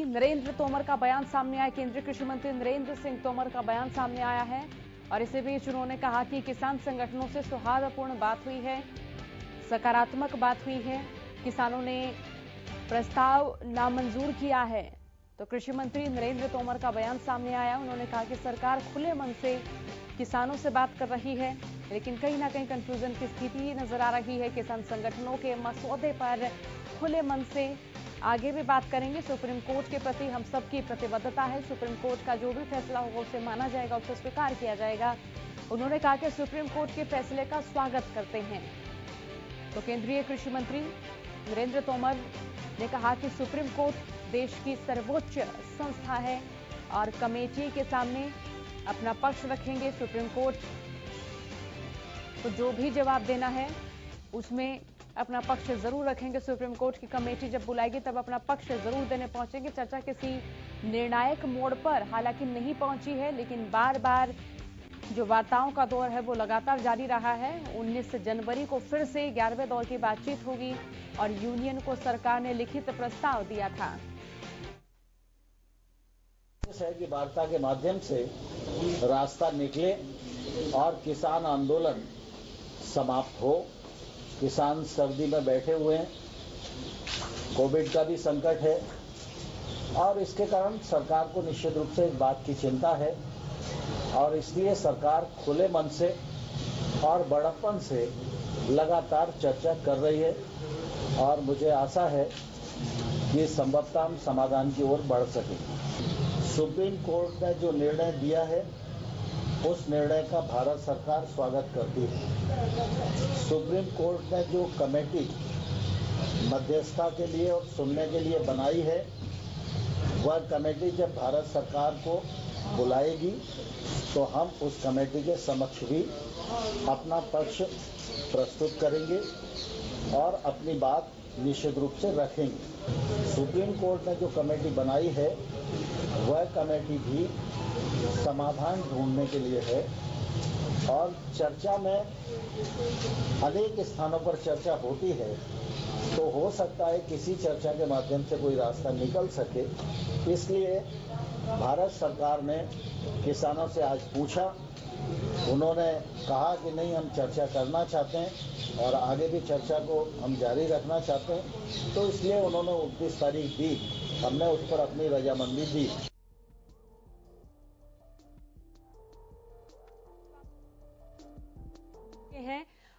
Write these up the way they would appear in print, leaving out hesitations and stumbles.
नरेंद्र तोमर का बयान सामने आया। केंद्रीय कृषि मंत्री नरेंद्र सिंह तोमर का बयान सामने आया है और इसी बीच उन्होंने कहा कि किसान संगठनों से सौहार्दपूर्ण बात हुई है, सकारात्मक बात हुई है। किसानों ने प्रस्ताव नामंजूर किया है। तो कृषि मंत्री नरेंद्र तोमर का बयान सामने आया। उन्होंने कहा कि सरकार खुले मन से किसानों से बात कर रही है, लेकिन कहीं ना कहीं कंफ्यूजन की स्थिति नजर आ रही है। किसान संगठनों के मसौदे पर खुले मन से आगे भी बात करेंगे। सुप्रीम कोर्ट के प्रति हम सबकी प्रतिबद्धता है। सुप्रीम कोर्ट का जो भी फैसला होगा उसे माना जाएगा, उसे स्वीकार किया जाएगा। उन्होंने कहा कि सुप्रीम कोर्ट के फैसले का स्वागत करते हैं। तो केंद्रीय कृषि मंत्री नरेंद्र तोमर ने कहा कि सुप्रीम कोर्ट देश की सर्वोच्च संस्था है और कमेटी के सामने अपना पक्ष रखेंगे। सुप्रीम कोर्ट को जो भी जवाब देना है उसमें अपना पक्ष जरूर रखेंगे। सुप्रीम कोर्ट की कमेटी जब बुलाएगी तब अपना पक्ष जरूर देने पहुंचेंगे। चर्चा किसी निर्णायक मोड़ पर हालांकि नहीं पहुंची है, लेकिन बार बार जो वार्ताओं का दौर है वो लगातार जारी रहा है। 19 जनवरी को फिर से 11वें दौर की बातचीत होगी और यूनियन को सरकार ने लिखित प्रस्ताव दिया था कि वार्ता के माध्यम से रास्ता निकले और किसान आंदोलन समाप्त हो। किसान सर्दी में बैठे हुए हैं, कोविड का भी संकट है और इसके कारण सरकार को निश्चित रूप से इस बात की चिंता है और इसलिए सरकार खुले मन से और बड़प्पन से लगातार चर्चा कर रही है और मुझे आशा है कि संभवतः हम समाधान की ओर बढ़ सकेंगे। सुप्रीम कोर्ट ने जो निर्णय दिया है उस निर्णय का भारत सरकार स्वागत करती है। सुप्रीम कोर्ट ने जो कमेटी मध्यस्थता के लिए और सुनने के लिए बनाई है, वह कमेटी जब भारत सरकार को बुलाएगी तो हम उस कमेटी के समक्ष भी अपना पक्ष प्रस्तुत करेंगे और अपनी बात निश्चित रूप से रखेंगे। सुप्रीम कोर्ट ने जो कमेटी बनाई है वह कमेटी भी समाधान ढूंढने के लिए है और चर्चा में अनेक स्थानों पर चर्चा होती है, तो हो सकता है किसी चर्चा के माध्यम से कोई रास्ता निकल सके। इसलिए भारत सरकार ने किसानों से आज पूछा, उन्होंने कहा कि नहीं, हम चर्चा करना चाहते हैं और आगे भी चर्चा को हम जारी रखना चाहते हैं, तो इसलिए उन्होंने 29 तारीख दी, हमने उस पर अपनी रजामंदी दी।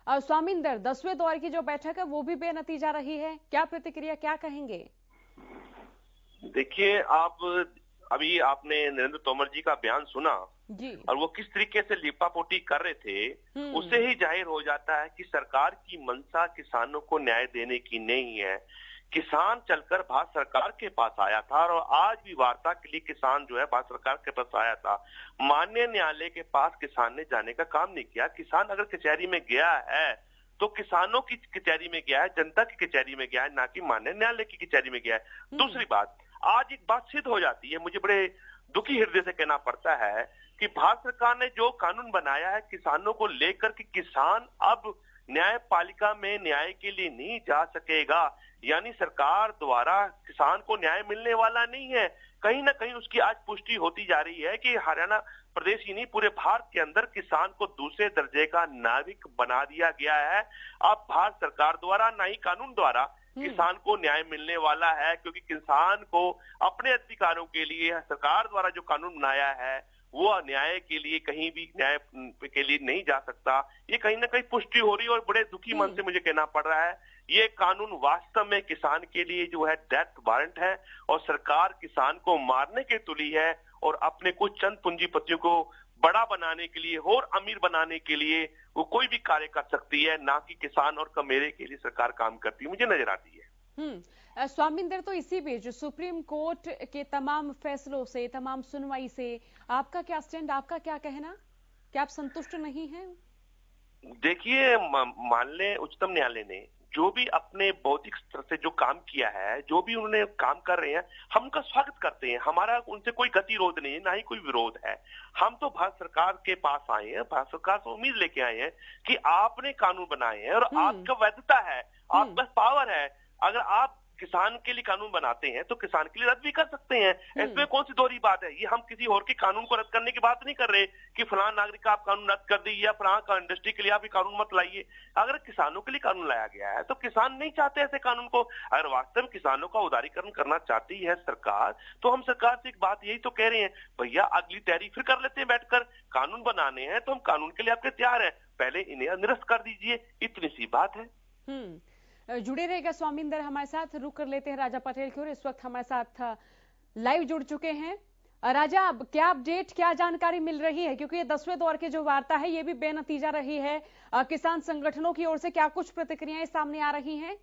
और स्वामिंदर 10वें दौर की जो बैठक है वो भी बेनतीजा रही है, क्या प्रतिक्रिया, क्या कहेंगे? देखिए, अभी आपने नरेंद्र तोमर जी का बयान सुना जी, और वो किस तरीके से लीपापोती कर रहे थे, उससे ही जाहिर हो जाता है कि सरकार की मंशा किसानों को न्याय देने की नहीं है। किसान चलकर भारत सरकार के पास आया था और आज भी वार्ता के लिए किसान जो है भारत सरकार के पास आया था। माननीय न्यायालय के पास किसान ने जाने का काम नहीं किया। किसान अगर कचहरी में गया है तो किसानों की कचहरी में गया है, जनता की कचहरी में गया है, ना कि माननीय न्यायालय की कचहरी में गया है। दूसरी बात, आज एक बात सिद्ध हो जाती है, मुझे बड़े दुखी हृदय से कहना पड़ता है कि भारत सरकार ने जो कानून बनाया है किसानों को लेकर कि किसान अब न्यायपालिका में न्याय के लिए नहीं जा सकेगा, यानी सरकार द्वारा किसान को न्याय मिलने वाला नहीं है। कहीं ना कहीं उसकी आज पुष्टि होती जा रही है कि हरियाणा प्रदेश ही नहीं पूरे भारत के अंदर किसान को दूसरे दर्जे का नागरिक बना दिया गया है। अब भारत सरकार द्वारा ना ही कानून द्वारा किसान को न्याय मिलने वाला है, क्योंकि किसान को अपने अधिकारों के लिए सरकार द्वारा जो कानून बनाया है वो न्याय के लिए कहीं भी न्याय के लिए नहीं जा सकता। ये कहीं ना कहीं पुष्टि हो रही है और बड़े दुखी मन से मुझे कहना पड़ रहा है, ये कानून वास्तव में किसान के लिए जो है डेथ वारंट है और सरकार किसान को मारने के तुली है और अपने कुछ चंद पूंजीपतियों को बड़ा बनाने के लिए और अमीर बनाने के लिए वो कोई भी कार्य कर सकती है, ना कि किसान और कमेरे के लिए सरकार काम करती है, मुझे नजर आती है। स्वामिंदर, तो इसी बीच सुप्रीम कोर्ट के तमाम फैसलों से, तमाम सुनवाई से आपका क्या स्टैंड, आपका क्या कहना, क्या आप संतुष्ट नहीं हैं? देखिए, मान लें उच्चतम न्यायालय ने जो भी अपने बौद्धिक स्तर से जो काम किया है, जो भी उन्होंने काम कर रहे हैं, हम उनका स्वागत करते हैं। हमारा उनसे कोई गतिरोध नहीं है, ना ही कोई विरोध है। हम तो भारत सरकार के पास आए हैं, भारत सरकार से उम्मीद लेके आए हैं कि आपने कानून बनाए हैं और आपका वैधता है, आपके पास पावर है। अगर आप किसान के लिए कानून बनाते हैं तो किसान के लिए रद्द भी कर सकते हैं। इसमें कौन सी दोहरी बात है? ये हम किसी और के कानून को रद्द करने की बात नहीं कर रहे कि फलां नागरिक का आप कानून रद्द कर दीजिए या फलां का इंडस्ट्री के लिए आप ये कानून मत लाइए। अगर किसानों के लिए कानून लाया गया है तो किसान नहीं चाहते ऐसे कानून को। अगर वास्तव में किसानों का उदारीकरण करना चाहती है सरकार, तो हम सरकार से एक बात यही तो कह रहे हैं, भैया अगली तैयारी फिर कर लेते हैं बैठकर। कानून बनाने हैं तो हम कानून के लिए आपके तैयार हैं, पहले इन्हें निरस्त कर दीजिए, इतनी सी बात है। जुड़े रहेगा स्वामिंदर हमारे साथ। रुक कर लेते हैं राजा पटेल की ओर। इस वक्त हमारे साथ लाइव जुड़ चुके हैं राजा। अब क्या अपडेट, क्या जानकारी मिल रही है, क्योंकि ये 10वें दौर की जो वार्ता है ये भी बेनतीजा रही है। किसान संगठनों की ओर से क्या कुछ प्रतिक्रियाएं सामने आ रही हैं?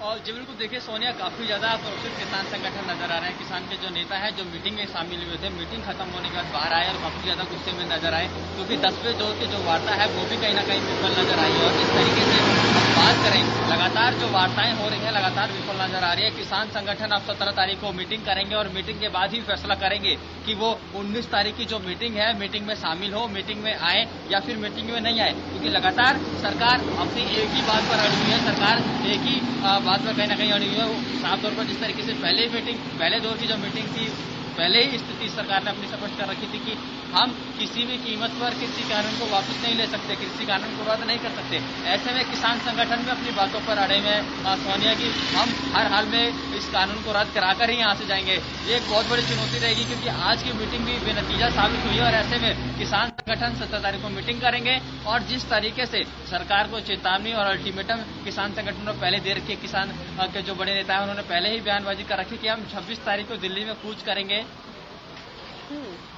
और जी बिल्कुल, देखिए सोनिया, काफी ज्यादा प्रोत्साहित किसान संगठन नजर आ रहे हैं। किसान के जो नेता है जो मीटिंग में शामिल हुए थे, मीटिंग खत्म होने के बाद बाहर आए और काफी ज्यादा गुस्से में नजर आए, क्योंकि 10वें दौर की जो वार्ता है वो भी कहीं ना कहीं विफल नजर आई है। और जिस तरीके से हम बात करें, लगातार जो वार्ताएं हो रही है लगातार विफल नजर आ रही है। किसान संगठन अब 17 तारीख को मीटिंग करेंगे और मीटिंग के बाद ही फैसला करेंगे कि वो 19 तारीख की जो मीटिंग है, मीटिंग में शामिल हो, मीटिंग में आए या फिर मीटिंग में नहीं आए। क्योंकि लगातार सरकार अपनी एक ही बात पर अड़ी हुई है, सरकार एक ही बात पर कहीं ना कहीं अड़ी हुई है। साफ तौर पर जिस तरीके से पहले दौर की जो मीटिंग थी, पहले ही स्थिति सरकार ने अपनी स्पष्ट कर रखी थी कि हम किसी भी कीमत पर किसी कानून को वापस नहीं ले सकते, किसी कानून को रद्द नहीं कर सकते। ऐसे में किसान संगठन भी अपनी बातों पर अड़े हुए हैं सोनिया, की हम हर हाल में इस कानून को रद्द कराकर ही यहाँ से जाएंगे। ये एक बहुत बड़ी चुनौती रहेगी, क्योंकि आज की मीटिंग भी बेनतीजा साबित हुई है। और ऐसे में किसान संगठन 17 तारीख को मीटिंग करेंगे और जिस तरीके से सरकार को चेतावनी और अल्टीमेटम किसान संगठन ने पहले दे रखी है, किसान के जो बड़े नेता है उन्होंने पहले ही बयानबाजी कर रखी कि हम 26 तारीख को दिल्ली में कूच करेंगे।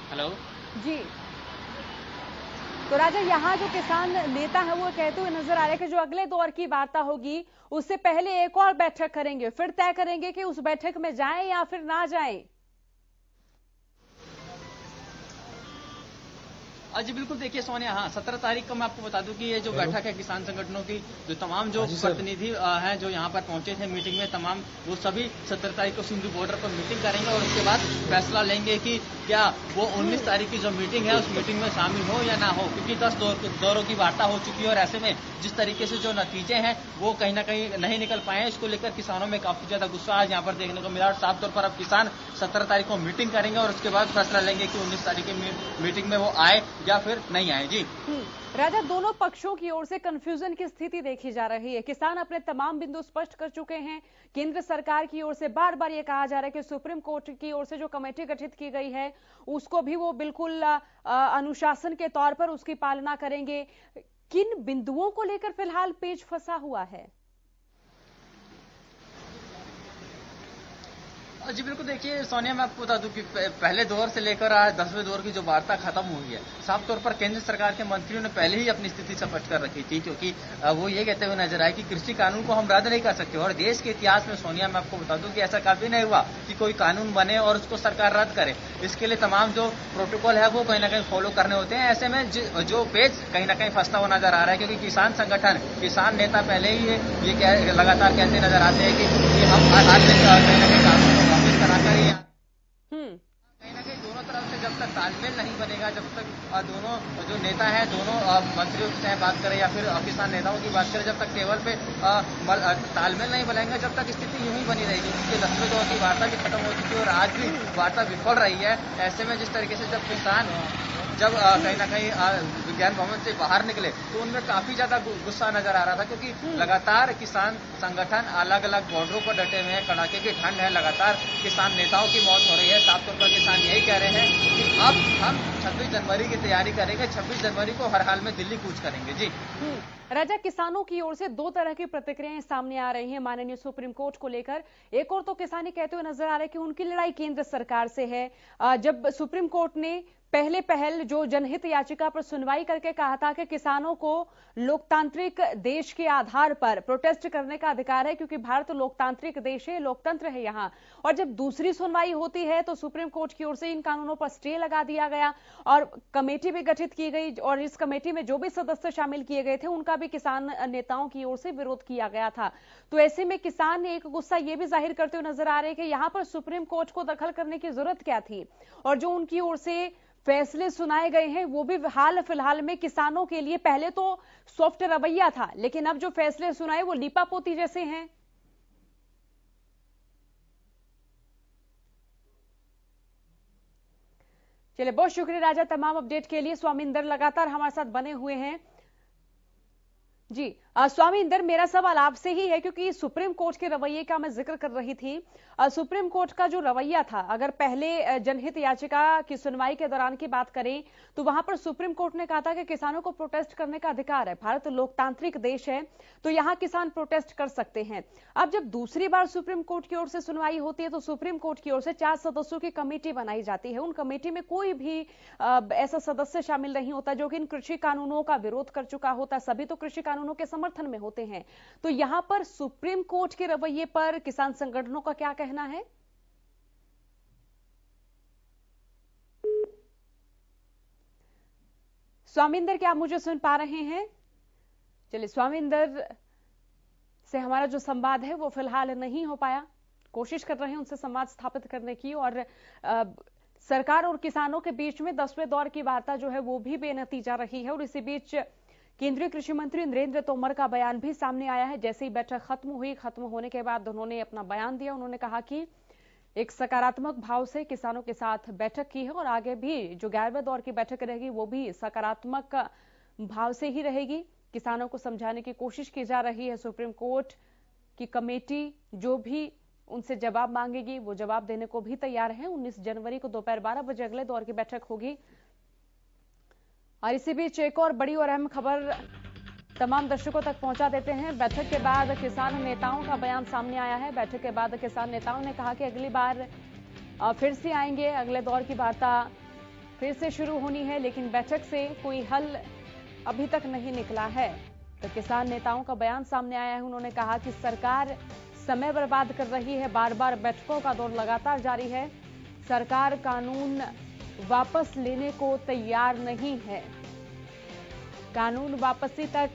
हेलो जी, तो राजा, यहाँ जो किसान नेता है वो कहते हुए नजर आ रहे हैं कि जो अगले दौर की वार्ता होगी उससे पहले एक और बैठक करेंगे, फिर तय करेंगे कि उस बैठक में जाएं या फिर ना जाएं। जी बिल्कुल, देखिए सोनिया, हाँ 17 तारीख को मैं आपको बता दूं कि ये जो बैठक है किसान संगठनों की, जो तमाम जो प्रतिनिधि हैं जो यहाँ पर पहुंचे थे मीटिंग में, तमाम वो सभी 17 तारीख को सिंधु बॉर्डर पर मीटिंग करेंगे और उसके बाद फैसला लेंगे कि क्या वो 19 तारीख की जो मीटिंग है उस मीटिंग में शामिल हो या ना हो। क्योंकि 10 दौरों की वार्ता हो चुकी है और ऐसे में जिस तरीके से जो नतीजे हैं वो कहीं ना कहीं नहीं निकल पाए, इसको लेकर किसानों में काफी ज्यादा गुस्सा आज यहाँ पर देखने को मिला। और साफ तौर पर अब किसान 17 तारीख को मीटिंग करेंगे और उसके बाद फैसला लेंगे कि 19 तारीख की मीटिंग में वो आए या फिर नहीं आए। जी राजा, दोनों पक्षों की ओर से कंफ्यूजन की स्थिति देखी जा रही है। किसान अपने तमाम बिंदु स्पष्ट कर चुके हैं। केंद्र सरकार की ओर से बार बार ये कहा जा रहा है कि सुप्रीम कोर्ट की ओर से जो कमेटी गठित की गई है उसको भी वो बिल्कुल अनुशासन के तौर पर उसकी पालना करेंगे। किन बिंदुओं को लेकर फिलहाल पेच फंसा हुआ है? जी बिल्कुल, देखिए सोनिया, मैं आपको बता दूं कि पहले दौर से लेकर आज 10वें दौर की जो वार्ता खत्म हुई है, साफ तौर पर केंद्र सरकार के मंत्रियों ने पहले ही अपनी स्थिति स्पष्ट कर रखी थी, क्योंकि वो ये कहते हुए नजर आए कि कृषि कानून को हम रद्द नहीं कर सकते। और देश के इतिहास में सोनिया, मैं आपको बता दूं कि ऐसा कभी नहीं हुआ कि कोई कानून बने और उसको सरकार रद्द करे। इसके लिए तमाम जो प्रोटोकॉल है वो कहीं ना कहीं फॉलो करने होते हैं। ऐसे में जो पेज कहीं ना कहीं फंसता हुआ नजर आ रहा है, क्योंकि किसान संगठन, किसान नेता पहले ही ये लगातार कहते नजर आते हैं कि हम हर हाल में कहीं ना कहीं कानून को वापस कराकर ही कहीं ना कहीं दोनों तरफ से जब तक तालमेल नहीं बनेगा, जब तक दोनों जो नेता हैं, दोनों मंत्रियों से बात करें या फिर किसान नेताओं की बात करें, जब तक टेबल पे तालमेल नहीं बनेगा, जब तक स्थिति यूं ही बनी रहेगी। क्योंकि 10वें दौर की वार्ता भी खत्म हो चुकी है और आज भी वार्ता विफल रही है। ऐसे में जिस तरीके से जब किसान कहीं ना कहीं विज्ञान भवन से बाहर निकले तो उनमें काफी ज्यादा गुस्सा नजर आ रहा था, क्योंकि लगातार किसान संगठन अलग अलग बॉर्डरों पर डटे हुए हैं, कड़ाके की ठंड है, लगातार किसान नेताओं की मौत हो रही है। साफ तौर पर किसान यही कह रहे हैं कि अब हम 26 जनवरी की तैयारी करेंगे, 26 जनवरी को हर हाल में दिल्ली कूच करेंगे। जी राजा, किसानों की ओर से दो तरह की प्रतिक्रियाएं सामने आ रही हैं माननीय सुप्रीम कोर्ट को लेकर। एक और तो किसान कहते हुए नजर आ रहे हैं कि उनकी लड़ाई केंद्र सरकार से है। जब सुप्रीम कोर्ट ने पहल जो जनहित याचिका पर सुनवाई करके कहा था कि किसानों को लोकतांत्रिक देश के आधार पर प्रोटेस्ट करने का अधिकार है, क्योंकि भारत लोकतांत्रिक देश है, लोकतंत्र है यहाँ। और जब दूसरी सुनवाई होती है तो सुप्रीम कोर्ट की ओर से इन कानूनों पर स्टे लगा दिया गया और कमेटी भी गठित की गई और इस कमेटी में जो भी सदस्य शामिल किए गए थे उनका भी किसान नेताओं की ओर से विरोध किया गया था। तो ऐसे में किसान ने एक गुस्सा ये भी जाहिर करते हुए नजर आ रहे हैं कि यहाँ पर सुप्रीम कोर्ट को दखल करने की जरूरत क्या थी, और जो उनकी ओर से फैसले सुनाए गए हैं वो भी हाल फिलहाल में किसानों के लिए पहले तो सॉफ्ट रवैया था, लेकिन अब जो फैसले सुनाए वो लीपापोती जैसे हैं। चलिए, बहुत शुक्रिया राजा तमाम अपडेट के लिए। स्वामी इंदर लगातार हमारे साथ बने हुए हैं। जी स्वामी इंदर, मेरा सवाल आपसे ही है क्योंकि सुप्रीम कोर्ट के रवैये का मैं जिक्र कर रही थी। सुप्रीम कोर्ट का जो रवैया था, अगर पहले जनहित याचिका की सुनवाई के दौरान की बात करें तो वहां पर सुप्रीम कोर्ट ने कहा था कि किसानों को प्रोटेस्ट करने का अधिकार है, भारत लोकतांत्रिक देश है तो यहां किसान प्रोटेस्ट कर सकते हैं। अब जब दूसरी बार सुप्रीम कोर्ट की ओर से सुनवाई होती है तो सुप्रीम कोर्ट की ओर से 4 सदस्यों की कमेटी बनाई जाती है। उन कमेटी में कोई भी ऐसा सदस्य शामिल नहीं होता जो कि इन कृषि कानूनों का विरोध कर चुका होता। सभी तो कृषि कानूनों के समर्थन में होते हैं। तो यहां पर सुप्रीम कोर्ट के रवैये पर किसान संगठनों का क्या कहना है? स्वामींदर, क्या आप मुझे सुन पा रहे हैं? चलिए, स्वामींदर से हमारा जो संवाद है वो फिलहाल नहीं हो पाया। कोशिश कर रहे हैं उनसे संवाद स्थापित करने की, और सरकार और किसानों के बीच में 10वें दौर की वार्ता जो है वो भी बेनतीजा रही है। और इसी बीच केंद्रीय कृषि मंत्री नरेंद्र तोमर का बयान भी सामने आया है। जैसे ही बैठक खत्म होने के बाद उन्होंने अपना बयान दिया। उन्होंने कहा कि एक सकारात्मक भाव से किसानों के साथ बैठक की है और आगे भी जो 11वें दौर की बैठक रहेगी वो भी सकारात्मक भाव से ही रहेगी। किसानों को समझाने की कोशिश की जा रही है। सुप्रीम कोर्ट की कमेटी जो भी उनसे जवाब मांगेगी वो जवाब देने को भी तैयार है। 19 जनवरी को दोपहर 12 बजे अगले दौर की बैठक होगी। और इसी बीच एक और बड़ी और अहम खबर तमाम दर्शकों तक पहुंचा देते हैं। बैठक के बाद किसान नेताओं का बयान सामने आया है। बैठक के बाद किसान नेताओं ने कहा कि अगली बार फिर से आएंगे, अगले दौर की वार्ता फिर से शुरू होनी है, लेकिन बैठक से कोई हल अभी तक नहीं निकला है। तो किसान नेताओं का बयान सामने आया है। उन्होंने कहा कि सरकार समय बर्बाद कर रही है, बार बार बैठकों का दौर लगातार जारी है, सरकार कानून वापस लेने को तैयार नहीं है, कानून वापसी तक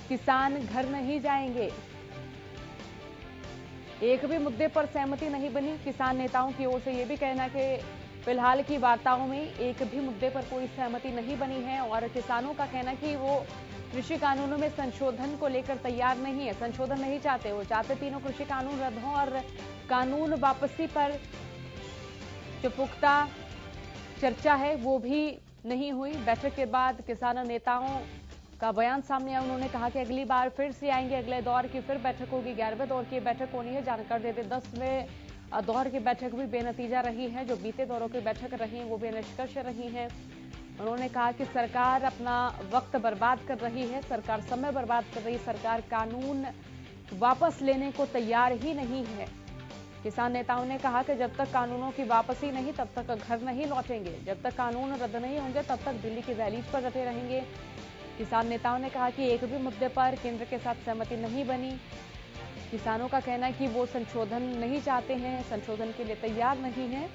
किसान घर नहीं जाएंगे। एक भी मुद्दे पर सहमति नहीं बनी। किसान नेताओं की ओर से यह भी कहना कि फिलहाल की वार्ताओं में एक भी मुद्दे पर कोई सहमति नहीं बनी है। और किसानों का कहना कि वो कृषि कानूनों में संशोधन को लेकर तैयार नहीं है, संशोधन नहीं चाहते। वो चाहते तीनों कृषि कानून रद्द हों और कानून वापसी पर जो पुख्ता चर्चा है वो भी नहीं हुई। बैठक के बाद किसान नेताओं का बयान सामने आया। उन्होंने कहा कि अगली बार फिर से आएंगे, अगले दौर की फिर बैठक होगी, 11वें दौर की बैठक होनी है। जानकर देते 10वें दौर की बैठक भी बेनतीजा रही है। जो बीते दौरों की बैठक रही वो बेनिष्कर्ष रही हैं। उन्होंने कहा कि सरकार अपना वक्त बर्बाद कर रही है, सरकार समय बर्बाद कर रही है, सरकार कानून वापस लेने को तैयार ही नहीं है। किसान नेताओं ने कहा कि जब तक कानूनों की वापसी नहीं तब तक घर नहीं लौटेंगे, जब तक कानून रद्द नहीं होंगे तब तक दिल्ली की दहलीज पर डटे रहेंगे। किसान नेताओं ने कहा कि एक भी मुद्दे पर केंद्र के साथ सहमति नहीं बनी। किसानों का कहना है कि वो संशोधन नहीं चाहते हैं, संशोधन के लिए तैयार नहीं है।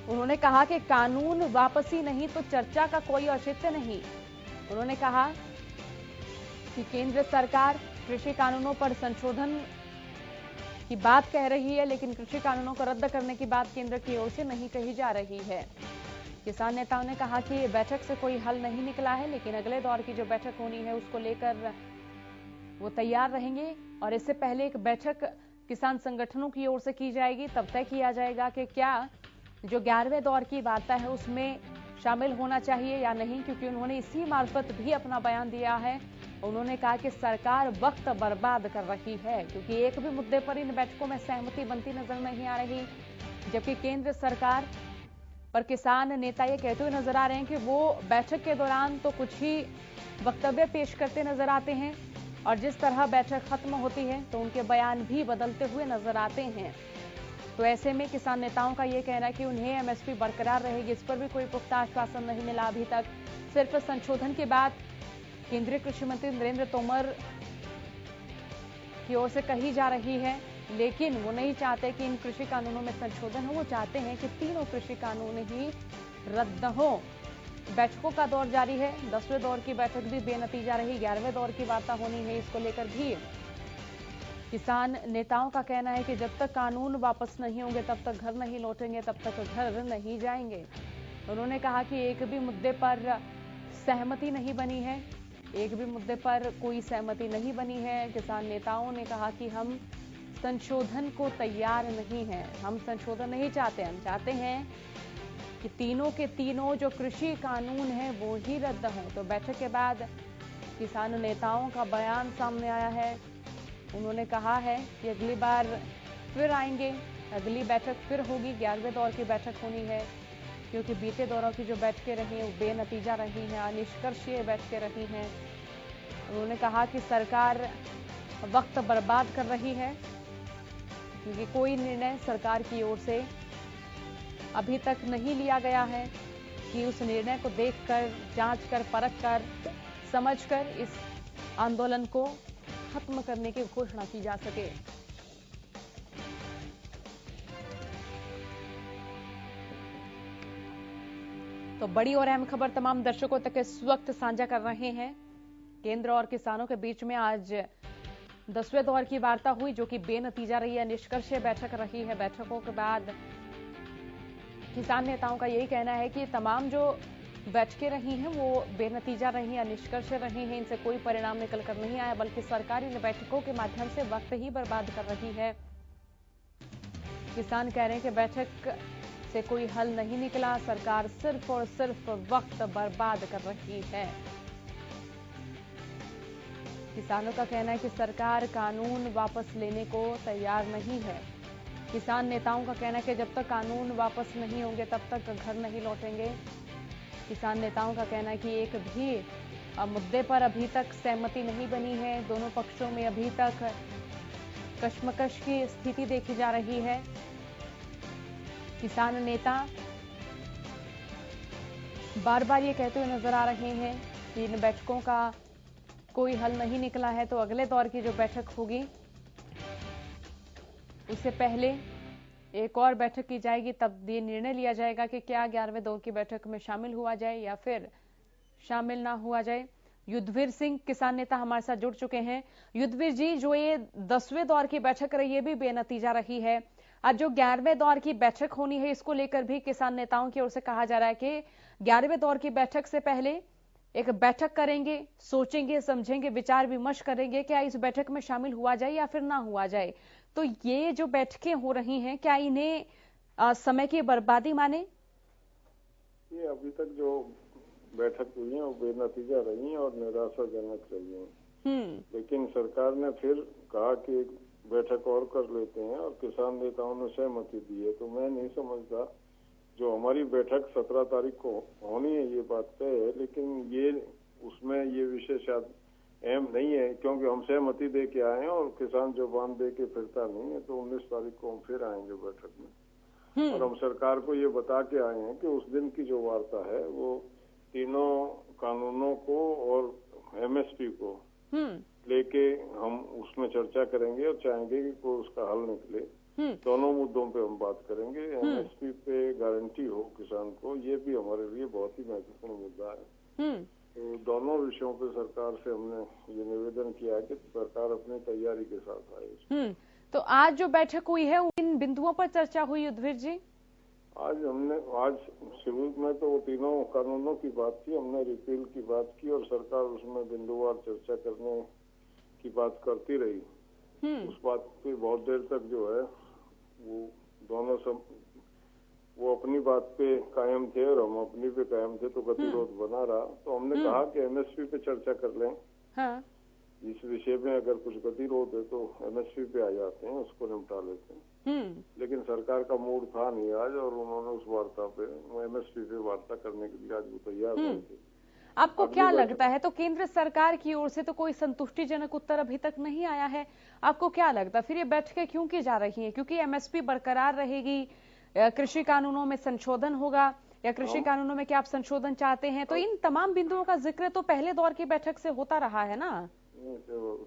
उन्होंने कहा कि कानून वापसी नहीं तो चर्चा का कोई औचित्य नहीं। उन्होंने कहा कि केंद्र सरकार कृषि कानूनों पर संशोधन की बात कह रही है, लेकिन कृषि कानूनों को रद्द करने की बात केंद्र की ओर से नहीं कही जा रही है। किसान नेताओं ने कहा कि बैठक से कोई हल नहीं निकला है, लेकिन अगले दौर की जो बैठक होनी है उसको लेकर वो तैयार रहेंगे। और इससे पहले एक बैठक किसान संगठनों की ओर से की जाएगी, तब तय किया जाएगा कि क्या जो 11वें दौर की वार्ता है उसमें शामिल होना चाहिए या नहीं, क्योंकि उन्होंने इसी मार्फत भी अपना बयान दिया है। उन्होंने कहा कि सरकार वक्त बर्बाद कर रही है, क्योंकि एक भी मुद्दे पर इन बैठकों में सहमति बनती नजर नहीं आ रही। जबकि केंद्र सरकार पर किसान नेता ये कहते हुए नजर आ रहे हैं कि वो बैठक के दौरान तो कुछ ही वक्तव्य पेश करते नजर आते हैं और जिस तरह बैठक खत्म होती है तो उनके बयान भी बदलते हुए नजर आते हैं। तो ऐसे में किसान नेताओं का ये कहना है कि उन्हें एमएसपी बरकरार रहेगी, इस पर भी कोई पुख्ता आश्वासन नहीं मिला अभी तक। सिर्फ संशोधन की बात केंद्रीय कृषि मंत्री नरेंद्र तोमर की ओर से कही जा रही है, लेकिन वो नहीं चाहते कि इन कृषि कानूनों में संशोधन हो। वो चाहते हैं कि तीनों कृषि कानून ही रद्द हो। बैठकों का दौर जारी है। 10वें दौर की बैठक भी बेनतीजा रही, 11वें दौर की वार्ता होनी है, इसको लेकर भी किसान नेताओं का कहना है कि जब तक कानून वापस नहीं होंगे तब तक घर नहीं लौटेंगे, तब तक घर नहीं जाएंगे। उन्होंने कहा कि एक भी मुद्दे पर सहमति नहीं बनी है, एक भी मुद्दे पर कोई सहमति नहीं बनी है। किसान नेताओं ने कहा कि हम संशोधन को तैयार नहीं हैं, हम संशोधन नहीं चाहते, हम चाहते हैं कि तीनों के तीनों जो कृषि कानून है वो ही रद्द हों। तो बैठक के बाद किसान नेताओं का बयान सामने आया है। उन्होंने कहा है कि अगली बार फिर आएंगे, अगली बैठक फिर होगी, 11वें दौर की बैठक होनी है, क्योंकि बीते दौरों की जो बैठकें रही हैं वो बेनतीजा रही हैं, अनिष्कर्षीय बैठकें रही हैं। उन्होंने कहा कि सरकार वक्त बर्बाद कर रही है, क्योंकि कोई निर्णय सरकार की ओर से अभी तक नहीं लिया गया है कि उस निर्णय को देखकर, जांचकर, परखकर, समझकर इस आंदोलन को खत्म करने की घोषणा की जा सके। तो बड़ी और अहम खबर तमाम दर्शकों तक इस वक्त साझा कर रहे हैं। केंद्र और किसानों के बीच में आज 10वें दौर की वार्ता हुई, जो कि बेनतीजा रही है, निष्कर्षीय बैठक रही है। बैठकों के बाद किसान नेताओं का यही कहना है कि तमाम जो बैठकें रही हैं वो बेनतीजा रही हैं, निष्कर्ष रही हैं, इनसे कोई परिणाम निकल कर नहीं आया, बल्कि सरकार इन बैठकों के माध्यम से वक्त ही बर्बाद कर रही है। किसान कह रहे हैं कि बैठक से कोई हल नहीं निकला, सरकार सिर्फ और सिर्फ वक्त बर्बाद कर रही है। किसानों का कहना है कि सरकार कानून वापस लेने को तैयार नहीं है। किसान नेताओं का कहना है कि जब तक कानून वापस नहीं होंगे तब तक घर नहीं लौटेंगे। किसान नेताओं का कहना है कि एक भी मुद्दे पर अभी तक सहमति नहीं बनी है, दोनों पक्षों में अभी तक कशमकश की स्थिति देखी जा रही है। किसान नेता बार बार ये कहते हुए नजर आ रहे हैं कि इन बैठकों का कोई हल नहीं निकला है, तो अगले दौर की जो बैठक होगी उससे पहले एक और बैठक की जाएगी, तब ये निर्णय लिया जाएगा कि क्या 11वें दौर की बैठक में शामिल हुआ जाए या फिर शामिल ना हुआ जाए। युद्धवीर सिंह किसान नेता हमारे साथ जुड़ चुके हैं। युद्धवीर जी, जो ये 10वें दौर की बैठक रही है भी बेनतीजा रही है, आज जो 11वें दौर की बैठक होनी है इसको लेकर भी किसान नेताओं की ओर से कहा जा रहा है कि 11वें दौर की बैठक से पहले एक बैठक करेंगे, सोचेंगे, समझेंगे, विचार विमर्श करेंगे, क्या इस बैठक में शामिल हुआ जाए या फिर ना हुआ जाए। तो ये जो बैठकें हो रही हैं, क्या इन्हें समय की बर्बादी माने? ये अभी तक जो बैठक हुई है वो बेनतीजा रही है और निराशाजनक रही है। लेकिन सरकार ने फिर कहा कि एक बैठक और कर लेते हैं और किसान नेताओं ने सहमति दी है। तो मैं नहीं समझता, जो हमारी बैठक 17 तारीख को होनी है ये बात तय है, लेकिन ये उसमें ये विषय शायद अहम नहीं है, क्योंकि हम सहमति दे के आए हैं और किसान जबान दे के फिरता नहीं है। तो 19 तारीख को हम फिर आएंगे बैठक में और हम सरकार को ये बता के आए हैं कि उस दिन की जो वार्ता है वो तीनों कानूनों को और एमएसपी को लेके हम उसमें चर्चा करेंगे और चाहेंगे कि कोई उसका हल निकले। दोनों मुद्दों पे हम बात करेंगे। एमएसपी पे गारंटी हो किसान को, ये भी हमारे लिए बहुत ही महत्वपूर्ण मुद्दा है। तो दोनों विषयों पे सरकार से हमने ये निवेदन किया है कि सरकार अपनी तैयारी के साथ आए। तो आज जो बैठक हुई है इन बिंदुओं पर चर्चा हुई युद्धवीर जी? आज शुरू में तो वो तीनों कानूनों की बात की, हमने रिपील की बात की और सरकार उसमें बिंदुवार चर्चा करने की बात करती रही। उस बात पे बहुत देर तक जो है वो दोनों वो अपनी बात पे कायम थे और हम अपनी पे कायम थे, तो गतिरोध बना रहा। तो हमने कहा कि एमएसपी पे चर्चा कर लें। हाँ। इस विषय में अगर कुछ गतिरोध है तो एमएसपी पे आ जाते हैं, उसको निपटा लेते हैं। लेकिन सरकार का मूड था नहीं आज और उन्होंने उस वार्ता पे एमएसपी पे वार्ता करने के लिए आज वो तैयार नहीं थे। आपको क्या लगता है, तो केंद्र सरकार की ओर से तो कोई संतुष्टिजनक उत्तर अभी तक नहीं आया है, आपको क्या लगता है फिर ये बैठकें क्यों की जा रही हैं? क्योंकि एमएसपी बरकरार रहेगी, कृषि कानूनों में संशोधन होगा, या कृषि कानूनों में क्या आप संशोधन चाहते हैं? तो इन तमाम बिंदुओं का जिक्र तो पहले दौर की बैठक से होता रहा है ना।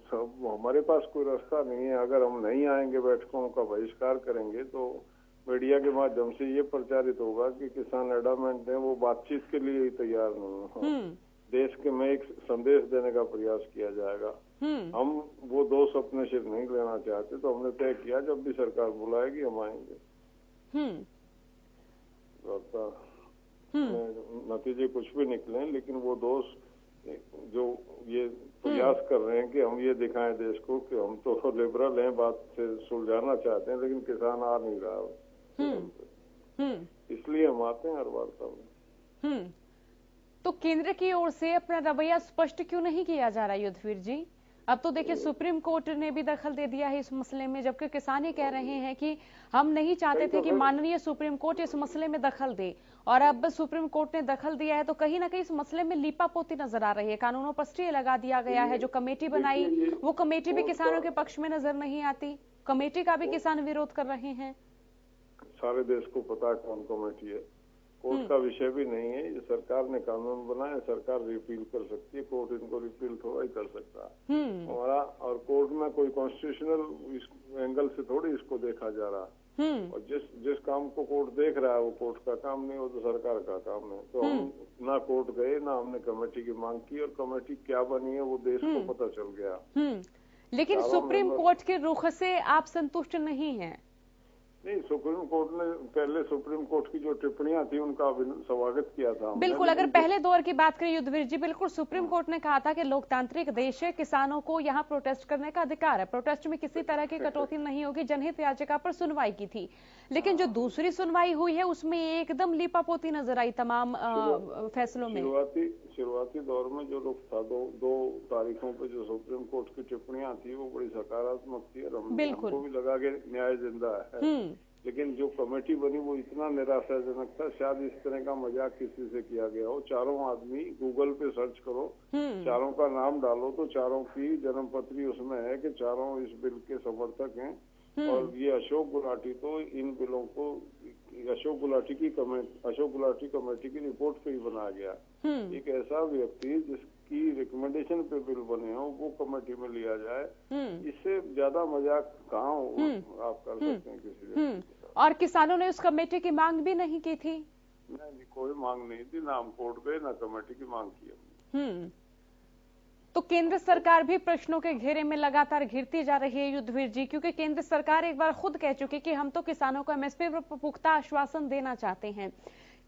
सब हमारे पास कोई रास्ता नहीं है। अगर हम नहीं आएंगे, बैठकों का बहिष्कार करेंगे, तो मीडिया के माध्यम से ये प्रचारित होगा कि किसान एडमेंट है, वो बातचीत के लिए ही तैयार नहीं है। देश के में एक संदेश देने का प्रयास किया जाएगा। हम वो दोष अपने सिर नहीं लेना चाहते, तो हमने तय किया जब भी सरकार बुलाएगी हम आएंगे। नतीजे कुछ भी निकले, लेकिन वो दोष जो ये प्रयास कर रहे हैं कि हम ये दिखाएं देश को कि हम तो लिबरल हैं, बात से सुलझाना चाहते हैं, लेकिन किसान आ नहीं रहा, इसलिए हम आते हैं हर वार्ता में। तो केंद्र की ओर से अपना रवैया स्पष्ट क्यों नहीं किया जा रहा युद्धवीर जी? अब तो देखिए सुप्रीम कोर्ट ने भी दखल दे दिया है इस मसले में, जबकि किसान ही कह रहे हैं कि हम नहीं चाहते थे कि माननीय सुप्रीम कोर्ट इस मसले में दखल दे, और अब सुप्रीम कोर्ट ने दखल दिया है तो कहीं ना कहीं इस मसले में लीपापोती नजर आ रही है। कानूनों पर स्टे लगा दिया गया है। जो कमेटी बनाई वो कमेटी भी किसानों के पक्ष में नजर नहीं आती, कमेटी का भी किसान विरोध कर रहे हैं। सारे देश को पता कौन कमेटी है, कोर्ट का विषय भी नहीं है। ये सरकार ने कानून बनाया, सरकार रिपील कर सकती है, कोर्ट इनको रिपील थोड़ा ही कर सकता है हमारा। और कोर्ट में कोई कॉन्स्टिट्यूशनल एंगल से थोड़ी इसको देखा जा रहा, और जिस काम को कोर्ट देख रहा है वो कोर्ट का काम नहीं, वो तो सरकार का काम है। तो हम ना कोर्ट गए, ना हमने कमेटी की मांग की, और कमेटी क्या बनी है वो देश को पता चल गया। लेकिन सुप्रीम कोर्ट के रुख से आप संतुष्ट नहीं हैं? नहीं, सुप्रीम कोर्ट ने पहले सुप्रीम कोर्ट की जो टिप्पणियां थी उनका स्वागत किया था। बिल्कुल, अगर पहले दौर की बात करें युद्धवीर जी, बिल्कुल सुप्रीम कोर्ट ने कहा था कि लोकतांत्रिक देश है, किसानों को यहाँ प्रोटेस्ट करने का अधिकार है, प्रोटेस्ट में किसी तरह की कटौती नहीं होगी, जनहित याचिका पर सुनवाई की थी। लेकिन जो दूसरी सुनवाई हुई है उसमें एकदम लीपापोती नजर आई तमाम फैसलों में। शुरुआती दौर में जो रुख था, दो तारीखों पे जो सुप्रीम कोर्ट की टिप्पणियां थी वो बड़ी सकारात्मक थी, और हमको भी लगा के न्याय जिंदा है। लेकिन जो कमेटी बनी वो इतना निराशाजनक था, शायद इस तरह का मजाक किसी से किया गया हो। चारों आदमी गूगल पे सर्च करो, चारों का नाम डालो तो चारों की जन्मपत्री उसमें है कि चारों इस बिल के समर्थक हैं। और ये अशोक गुलाटी तो इन बिलों को अशोक गुलाटी कमेटी की रिपोर्ट पे ही बनाया गया। एक ऐसा व्यक्ति जिसकी रिकमेंडेशन पे बिल बने हो वो कमेटी में लिया जाए, इससे ज्यादा मजाक कहाँ आप कर सकते हैं किसी और किसानों ने उस कमेटी की मांग भी नहीं की थी? नहीं, कोई मांग नहीं थी, ना हम कोर्ट गए ना कमेटी की मांग की। तो केंद्र सरकार भी प्रश्नों के घेरे में लगातार घिरती जा रही है युद्धवीर जी, क्योंकि केंद्र सरकार एक बार खुद कह चुकी कि हम तो किसानों को एमएसपी पर पुख्ता आश्वासन देना चाहते हैं।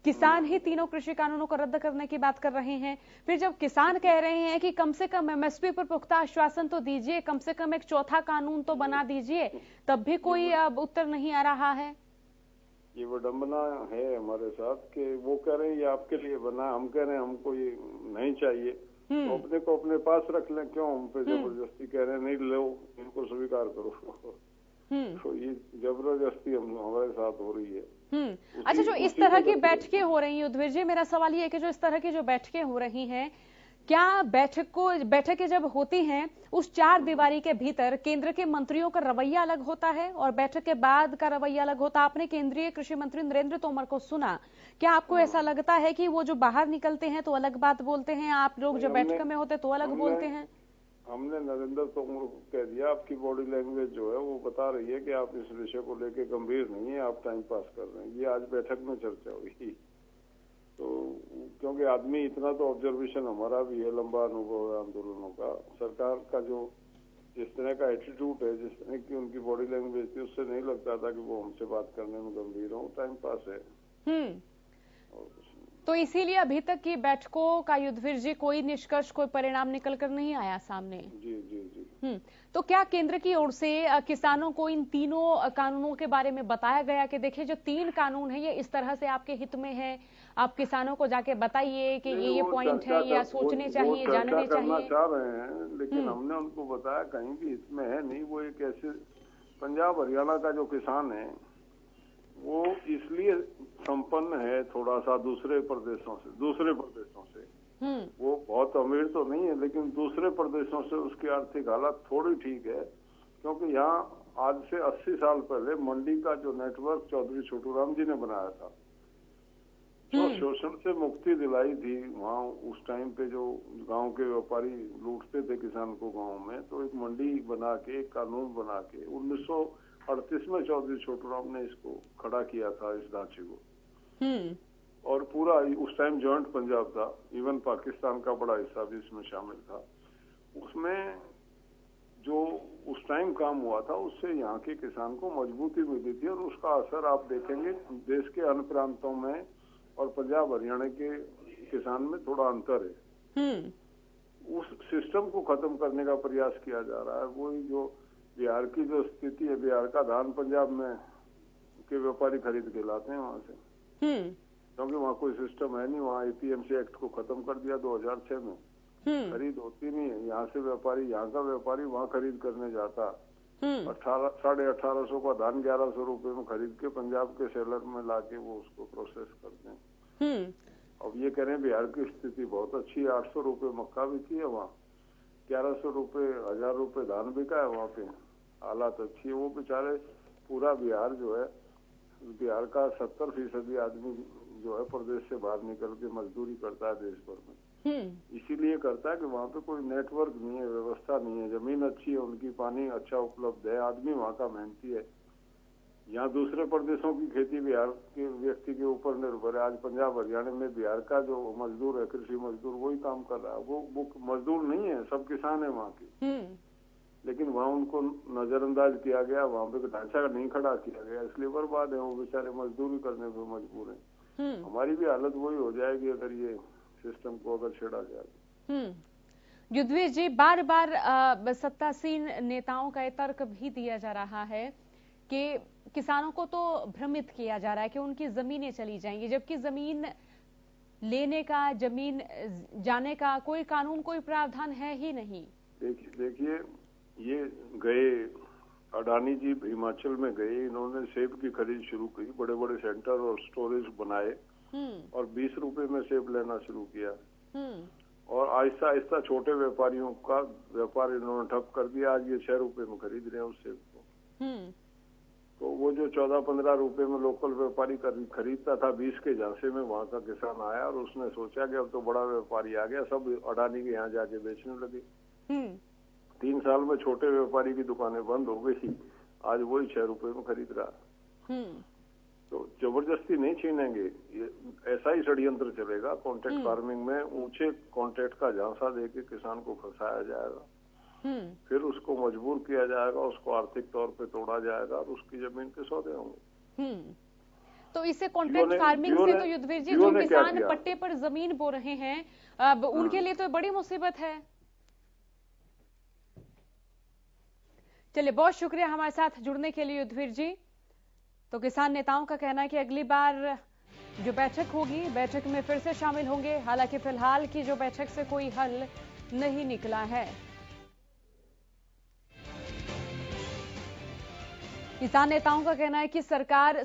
किसान ही तीनों कृषि कानूनों को रद्द करने की बात कर रहे हैं। फिर जब किसान कह रहे हैं कि कम से कम एमएसपी पर पुख्ता आश्वासन तो दीजिए, कम से कम एक चौथा कानून तो बना दीजिए, तब भी कोई अब उत्तर नहीं आ रहा है। ये विडंबना है हमारे साथ कि वो कह रहे हैं ये आपके लिए बना, हम कह रहे हैं हमको ये नहीं चाहिए, तो अपने को अपने पास रख लें, क्यों हम पे जबरदस्ती कह रहे हैं नहीं लो, इनको स्वीकार करो। तो ये जबरदस्ती हमारे साथ हो रही है। अच्छा, जो इस तरह की बैठकें हो रही हैं युद्धवीर जी, मेरा सवाल ये है कि जो इस तरह की जो बैठकें हो रही हैं, क्या बैठकें जब होती हैं उस चार दीवारी के भीतर केंद्र के मंत्रियों का रवैया अलग होता है और बैठक के बाद का रवैया अलग होता है? आपने केंद्रीय कृषि मंत्री नरेंद्र तोमर को सुना, क्या आपको ऐसा लगता है कि वो जो बाहर निकलते हैं तो अलग बात बोलते हैं, आप लोग जो बैठक में होते तो अलग बोलते हैं? हमने नरेंद्र तोमर को कह दिया आपकी बॉडी लैंग्वेज जो है वो बता रही है कि आप इस विषय को लेके गंभीर नहीं है, आप टाइम पास कर रहे हैं। ये आज बैठक में चर्चा हुई, तो क्योंकि आदमी इतना तो ऑब्जर्वेशन हमारा भी है, लंबा अनुभव है आंदोलनों का। सरकार का जो जिस तरह का एटीट्यूड है, जिस तरह की उनकी बॉडी लैंग्वेज थी, उससे नहीं लगता था कि वो हमसे बात करने में गंभीर हो, टाइम पास है। तो इसीलिए अभी तक की बैठकों का युद्धवीर जी कोई निष्कर्ष, कोई परिणाम निकल कर नहीं आया सामने। जी जी जी। तो क्या केंद्र की ओर से किसानों को इन तीनों कानूनों के बारे में बताया गया कि देखिए जो 3 कानून है ये इस तरह से आपके हित में है, आप किसानों को जाके बताइए कि ये पॉइंट है, या सोचने चाहिए, जानने चाहिए? चाह रहे हैं, लेकिन हमने उनको बताया कहीं भी इसमें है नहीं। वो एक ऐसे पंजाब हरियाणा का जो किसान है वो इसलिए संपन्न है थोड़ा सा दूसरे प्रदेशों से। वो बहुत अमीर तो नहीं है, लेकिन दूसरे प्रदेशों से उसकी आर्थिक हालत थोड़ी ठीक है, क्योंकि यहाँ आज से 80 साल पहले मंडी का जो नेटवर्क चौधरी छोटूराम जी ने बनाया था, जो शोषण से मुक्ति दिलाई थी वहाँ उस टाइम पे, जो गांव के व्यापारी लूटते थे किसान को गांव में, तो एक मंडी बना के, एक कानून बना के 1938 में चौधरी छोटूराम ने इसको खड़ा किया था, इस ढांचे को। और पूरा उस टाइम जॉइंट पंजाब था, इवन पाकिस्तान का बड़ा हिस्सा भी इसमें शामिल था। उसमें जो उस टाइम काम हुआ था उससे यहाँ के किसान को मजबूती मिली थी, और उसका असर आप देखेंगे देश के अन्य प्रांतों में और पंजाब हरियाणा के किसान में थोड़ा अंतर है। उस सिस्टम को खत्म करने का प्रयास किया जा रहा है। वही जो बिहार की जो स्थिति है, बिहार का धान पंजाब में के व्यापारी खरीद के लाते हैं वहां से, क्योंकि वहाँ कोई सिस्टम है नहीं। वहाँ एपीएमसी एक्ट को खत्म कर दिया 2006 में, खरीद होती नहीं है। यहाँ से व्यापारी, यहाँ का व्यापारी वहाँ खरीद करने जाता, 1850 का धान 1100 रुपए में खरीद के पंजाब के सेलर में लाके वो उसको प्रोसेस करते हैं। अब ये कह रहे हैं बिहार की स्थिति बहुत अच्छी है, 800 रुपए मक्का बिकी है वहाँ, 1100 रुपए 1000 रुपए धान बिका है वहाँ पे, हालात अच्छी है। वो बेचारे पूरा बिहार जो है, बिहार का 70% आदमी जो है प्रदेश से बाहर निकल के मजदूरी करता है देश भर में। इसीलिए करता है कि वहाँ पे कोई नेटवर्क नहीं है, व्यवस्था नहीं है, जमीन अच्छी है उनकी, पानी अच्छा उपलब्ध है, आदमी वहाँ का मेहनती है। यहाँ दूसरे प्रदेशों की खेती बिहार के व्यक्ति के ऊपर निर्भर है। आज पंजाब हरियाणा में बिहार का जो मजदूर है, कृषि मजदूर, वही काम कर रहा है। वो मजदूर नहीं है, सब किसान है वहाँ के, लेकिन वहाँ उनको नजरअंदाज किया गया, वहाँ पे ढांचा नहीं खड़ा किया गया, इसलिए बर्बाद है वो बेचारे, मजदूरी करने पे मजबूर है। हमारी भी हालत वही हो जाएगी अगर ये सिस्टम को अगर छेड़ा जाए। युद्धवीर जी, बार बार सत्तासीन नेताओं का तर्क भी दिया जा रहा है कि किसानों को तो भ्रमित किया जा रहा है कि उनकी जमीनें चली जाएंगी, जबकि जमीन लेने का, जमीन जाने का कोई कानून, कोई प्रावधान है ही नहीं। देखिए ये गए अडानी जी हिमाचल में गए, इन्होंने सेब की खरीद शुरू की, बड़े बड़े सेंटर और स्टोरेज बनाए और 20 रुपए में सेब लेना शुरू किया, और आहिस्ता आहिस्ता छोटे व्यापारियों का व्यापार इन्होंने ठप कर दिया। आज ये 6 रुपए में खरीद रहे हैं उस सेब को। तो वो जो 14-15 रुपए में लोकल व्यापारी खरीदता था 20 के झांसे में, वहाँ का किसान आया और उसने सोचा कि अब तो बड़ा व्यापारी आ गया, सब अडानी के यहाँ जाके बेचने लगे। 3 साल में छोटे व्यापारी की दुकानें बंद हो गई, आज वही 6 रुपए में खरीद रहा। तो जबरदस्ती नहीं छीनेंगे, ये ऐसा ही षड्यंत्र चलेगा। कॉन्ट्रैक्ट फार्मिंग में ऊंचे कॉन्ट्रैक्ट का झांसा देके किसान को फंसाया जाएगा, फिर उसको मजबूर किया जाएगा, उसको आर्थिक तौर पे तोड़ा जाएगा और उसकी जमीन के सौदे होंगे। तो इससे कॉन्ट्रैक्ट फार्मिंग से तो युद्धवीर जी, जो किसान पट्टे पर जमीन बो रहे हैं, अब उनके लिए तो बड़ी मुसीबत है। चलिए, बहुत शुक्रिया हमारे साथ जुड़ने के लिए युद्धवीर जी। तो किसान नेताओं का कहना है कि अगली बार जो बैठक होगी, बैठक में फिर से शामिल होंगे। हालांकि फिलहाल की जो बैठक से कोई हल नहीं निकला है। किसान नेताओं का कहना है कि सरकार